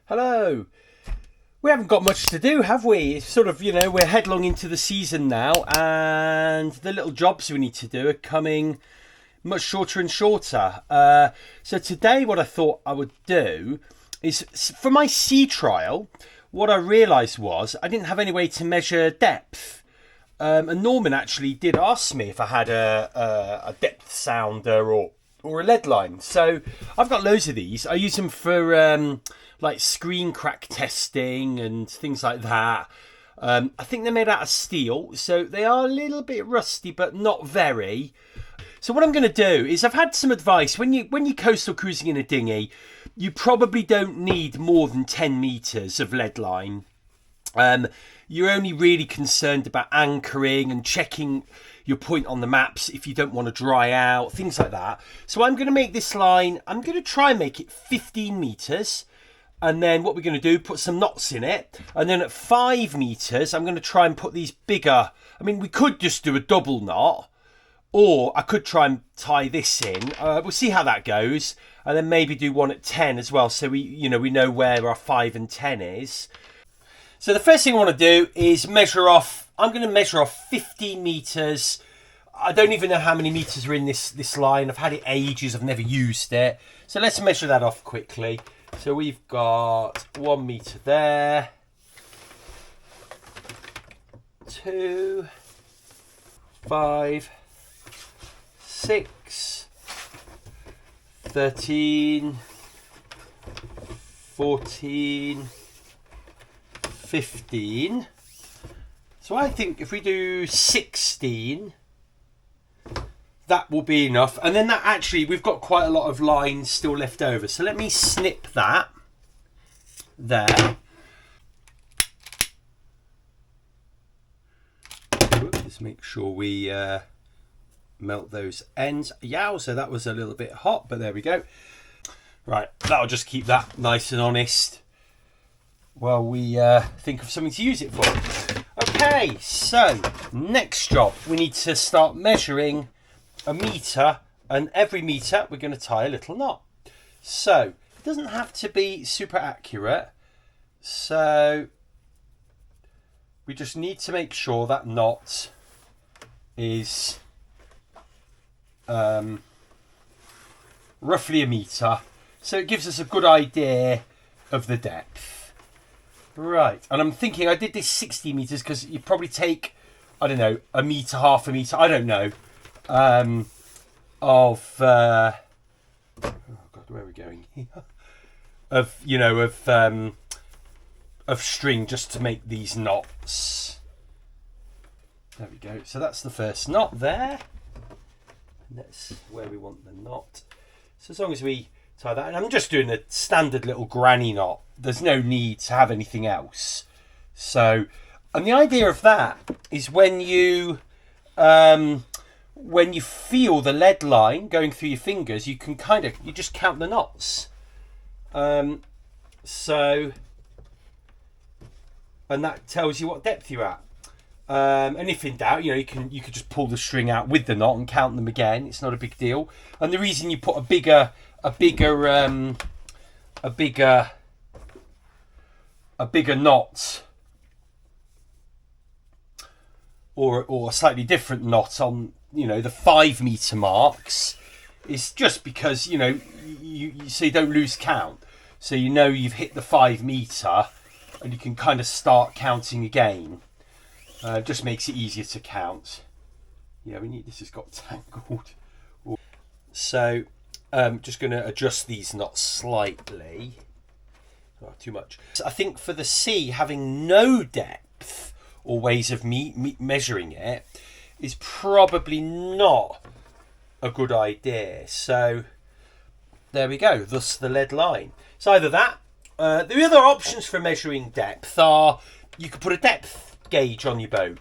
Hello. We haven't got much to do, have we? It's sort of, we're headlong into the season now, and the little jobs we need to do are coming much shorter and shorter. So today what I thought I would do is, for my sea trial, what I realised was I didn't have any way to measure depth. And Norman actually did ask me if I had a depth sounder or a lead line. So I've got loads of these. I use them for like screen crack testing and things like that. I think they're made out of steel, so they are a little bit rusty, but not very. So what I'm going to do is, I've had some advice. When you're coastal cruising in a dinghy, you probably don't need more than 10 metres of lead line. You're only really concerned about anchoring and checking your point on the maps if you don't want to dry out, things like that. So I'm going to make this line, I'm going to try and make it 15 metres. And then what we're going to do, put some knots in it. And then at 5 metres, I'm going to try and put these bigger... I mean, we could just do a double knot. Or I could try and tie this in. We'll see how that goes. And then maybe do one at 10 as well. So we know where our 5 and 10 is. So the first thing I want to do is measure off. I'm going to measure off 15 metres. I don't even know how many metres are in this line. I've had it ages. I've never used it. So let's measure that off quickly. So we've got 1 metre there. 2, 5, 6, 13, 14, 15. So I think if we do 16, that will be enough. And then that actually, we've got quite a lot of lines still left over. So let me snip that there. Just make sure we melt those ends. Yeah, so that was a little bit hot, but there we go. Right, that'll just keep that nice and honest while we think of something to use it for. Okay, so next job, we need to start measuring a metre, and every metre we're going to tie a little knot. So it doesn't have to be super accurate, so we just need to make sure that knot is roughly a metre, so it gives us a good idea of the depth. Right, and I'm thinking I did this 60 metres because you probably take, I don't know, a metre, half a metre, I don't know, oh God, where are we going here? Of string, just to make these knots. There we go. So that's the first knot there. And that's where we want the knot. So as long as we tie that, and I'm just doing a standard little granny knot. There's no need to have anything else. So, and the idea of that is when you feel the lead line going through your fingers, you can you just count the knots. So, and that tells you what depth you're at. And if in doubt, you could just pull the string out with the knot and count them again. It's not a big deal. And the reason you put a bigger knot or a slightly different knot on the 5 metre marks is just because so you don't lose count, so you've hit the 5 metre and you can kind of start counting again. Just makes it easier to count. Yeah, this has got tangled. So just going to adjust these knots slightly. Not too much. So I think for the sea, having no depth or ways of measuring it is probably not a good idea. So there we go, thus the lead line. So either that, the other options for measuring depth are, you could put a depth gauge on your boat.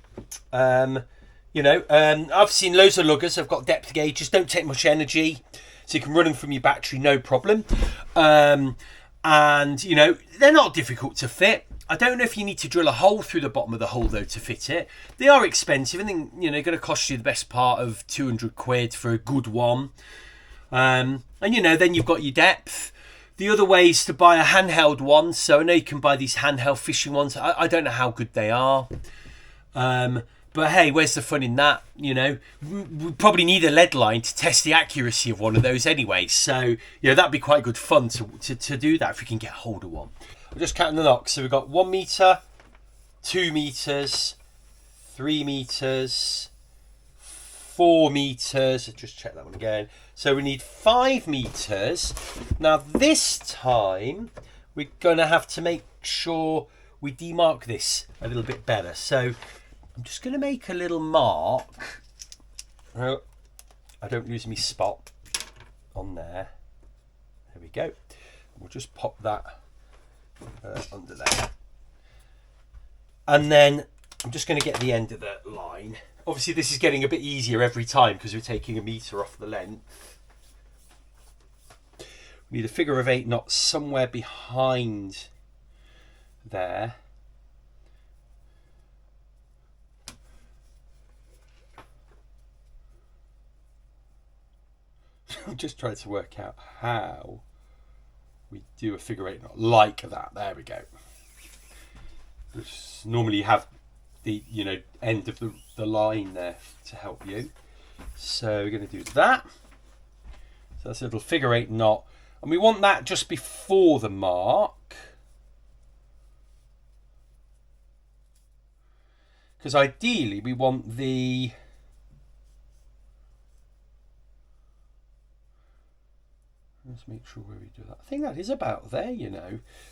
I've seen loads of luggers have got depth gauges, don't take much energy, so you can run them from your battery, no problem. And they're not difficult to fit. I don't know if you need to drill a hole through the bottom of the hull though to fit it. They are expensive. I think going to cost you the best part of 200 quid for a good one. And then you've got your depth. The other way is to buy a handheld one. So I know you can buy these handheld fishing ones. I don't know how good they are. But hey, where's the fun in that? You know, we probably need a lead line to test the accuracy of one of those anyway. So, that'd be quite good fun to do that if we can get hold of one. I'm just counting the knocks. So we've got 1 metre, 2 metres, 3 metres, 4 metres. I'll just check that one again. So we need 5 metres. Now this time we're going to have to make sure we demark this a little bit better. So I'm just going to make a little mark. Oh, I don't lose my spot on there. There we go. We'll just pop that under there. And then I'm just going to get the end of the line. Obviously this is getting a bit easier every time because we're taking a metre off the length. We need a figure of 8 knots somewhere behind there. I'm just trying to work out how we do a figure 8 knot like that. There we go. Just normally have the end of the line there to help you. So we're going to do that. So that's a little figure 8 knot, and we want that just before the mark, because ideally we want the let's make sure where we do that. I think that is about there,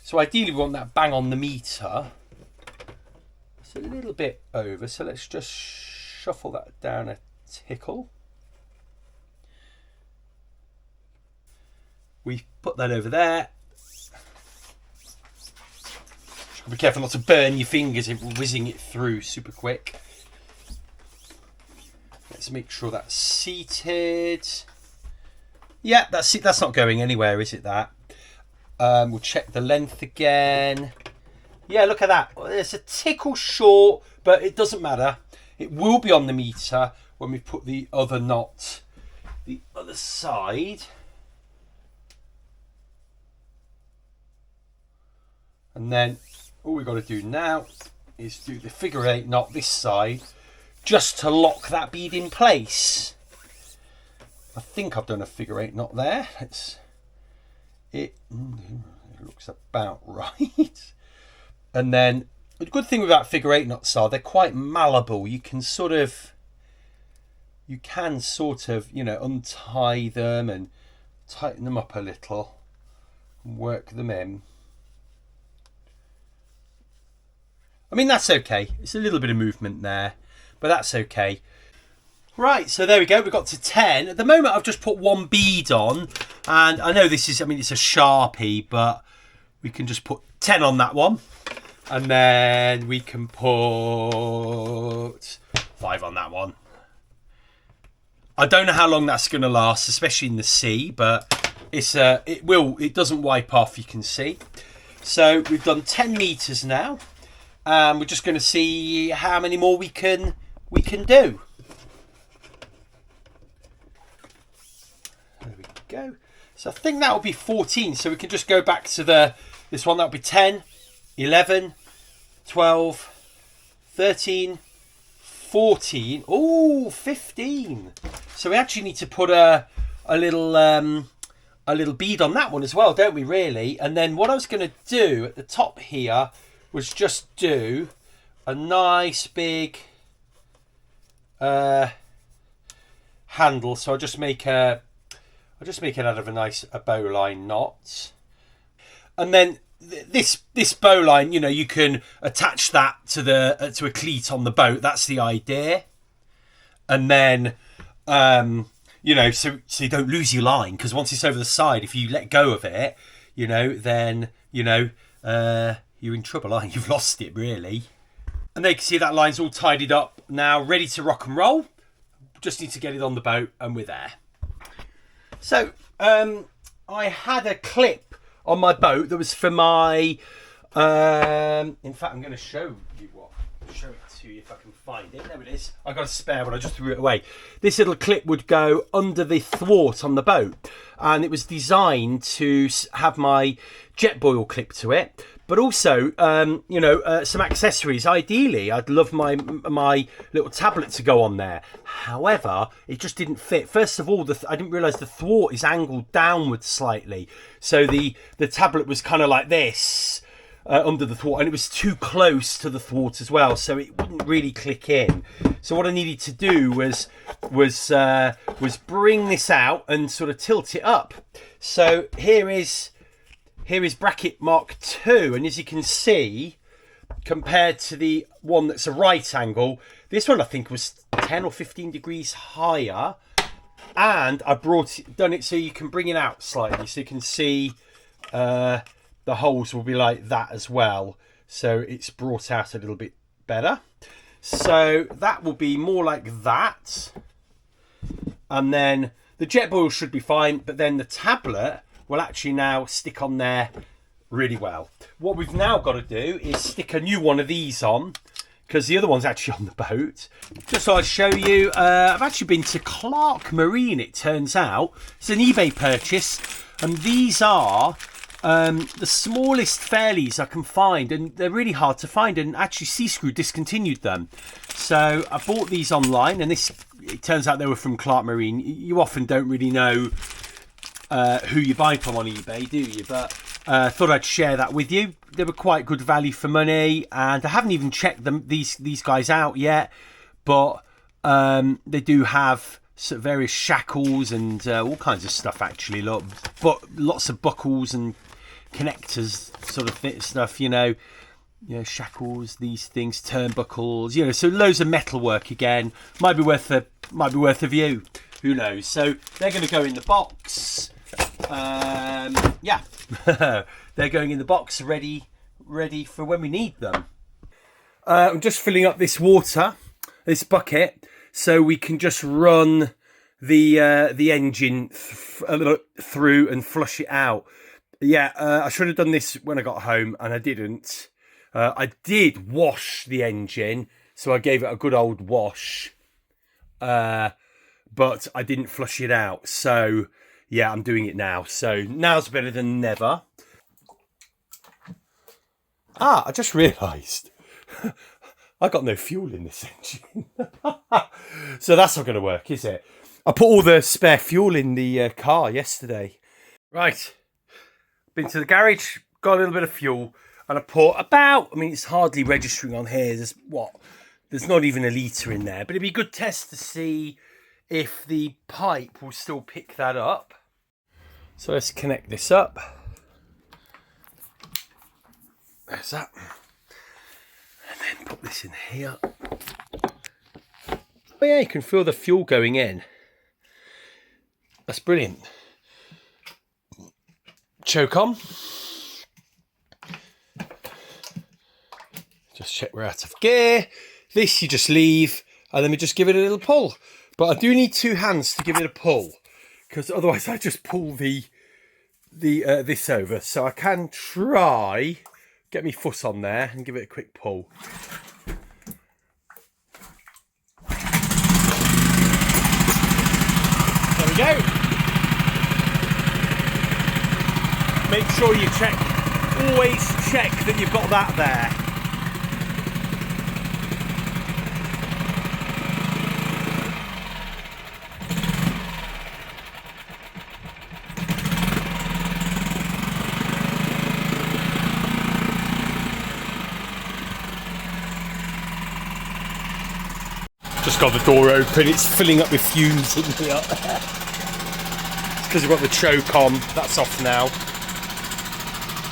So ideally we want that bang on the metre. It's a little bit over, so let's just shuffle that down a tickle. We put that over there. Just be careful not to burn your fingers if we're whizzing it through super quick. Let's make sure that's seated. Yeah, that's it. That's not going anywhere, is it, that? We'll check the length again. Yeah, look at that. It's a tickle short, but it doesn't matter. It will be on the metre when we put the other knot the other side. And then all we've got to do now is do the figure 8 knot this side just to lock that bead in place. I think I've done a figure 8 knot there. It looks about right. And then the good thing about figure 8 knots are they're quite malleable. You can sort of, untie them and tighten them up a little and work them in. I mean, that's okay. It's a little bit of movement there, but that's okay. Right, so there we go. We've got to 10. At the moment, I've just put 1 bead on, and I know this is, it's a Sharpie, but we can just put 10 on that one. And then we can put 5 on that one. I don't know how long that's going to last, especially in the sea, but it doesn't wipe off, you can see. So we've done 10 meters now, and we're just going to see how many more we can do. There we go. So I think that will be 14. So we can just go back to this one. That'll be 10, 11, 12, 13, 14. Oh, 15. So we actually need to put a little bead on that one as well, don't we, really? And then what I was going to do at the top here was just do a nice big handle. So I'll just make it out of a bowline knot. And then this bowline, you can attach that to a cleat on the boat. That's the idea. And then so you don't lose your line, because once it's over the side, if you let go of it, then you're in trouble, aren't you? You've lost it, really. And there you can see that line's all tidied up now, ready to rock and roll. Just need to get it on the boat, and we're there. So I had a clip on my boat that was for my in fact, I'm going to show you show it to you if I can find it. There it is. I got a spare one. I just threw it away. This little clip would go under the thwart on the boat, and it was designed to have my Jetboil clip to it. But also, some accessories. Ideally, I'd love my little tablet to go on there. However, it just didn't fit. First of all, I didn't realise the thwart is angled downwards slightly. So the tablet was kind of like this under the thwart. And it was too close to the thwart as well. So it wouldn't really click in. So what I needed to do was bring this out and sort of tilt it up. So here is bracket Mark II, and as you can see, compared to the one that's a right angle, this one I think was 10 or 15 degrees higher, and I done it so you can bring it out slightly, so you can see the holes will be like that as well, so it's brought out a little bit better. So that will be more like that, and then the Jetboil should be fine, but then the tablet will actually now stick on there really well. What we've now got to do is stick a new one of these on, because the other one's actually on the boat. Just so I'd show you, I've actually been to Clark Marine, it turns out. It's an eBay purchase, and these are the smallest Faileads I can find, and they're really hard to find, and actually Sea-Screw discontinued them. So I bought these online, and it turns out they were from Clark Marine. You often don't really know who you buy from on eBay, do you? But thought I'd share that with you. They were quite good value for money, and I haven't even checked these guys out yet, but they do have sort of various shackles and all kinds of stuff actually. Lots of buckles and connectors, sort of stuff, shackles, these things, turnbuckles, so loads of metalwork again. Might be worth a view. Who knows? So they're going to go in the box. They're going in the box, ready for when we need them. I'm just filling up this bucket, so we can just run the engine through and flush it out. I should have done this when I got home, and I didn't. I did wash the engine, so I gave it a good old wash. But I didn't flush it out. So, I'm doing it now. So, now's better than never. I just realised I got no fuel in this engine. So that's not going to work, is it? I put all the spare fuel in the car yesterday. Right. Been to the garage, got a little bit of fuel, and I put it's hardly registering on here. There's not even a litre in there. But it'd be a good test to see if the pipe will still pick that up. So let's connect this up. There's that. And then put this in here. Oh yeah, you can feel the fuel going in. That's brilliant. Choke on. Just check we're out of gear. This you just leave, and then we just give it a little pull. But I do need two hands to give it a pull, because otherwise I just pull this over. So I can try get my foot on there and give it a quick pull. There we go. Make sure you always check that you've got that there. Just got the door open, it's filling up with fumes in here. It's because we've got the choke on, that's off now.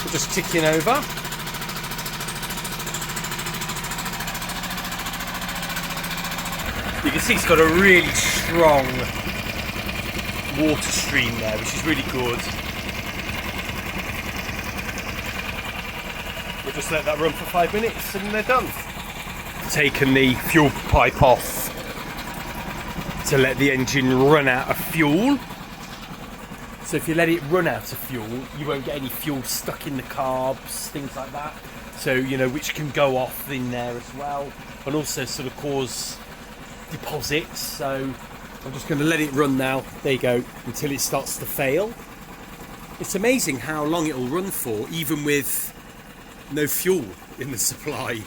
We're just ticking over. You can see it's got a really strong water stream there, which is really good. We'll just let that run for 5 minutes and they're done. Taken the fuel pipe off to let the engine run out of fuel. So if you let it run out of fuel, you won't get any fuel stuck in the carbs, things like that. So, you know, which can go off in there as well, and also sort of cause deposits. So I'm just going to let it run now. There you go, until it starts to fail. It's amazing how long it will run for, even with no fuel in the supply.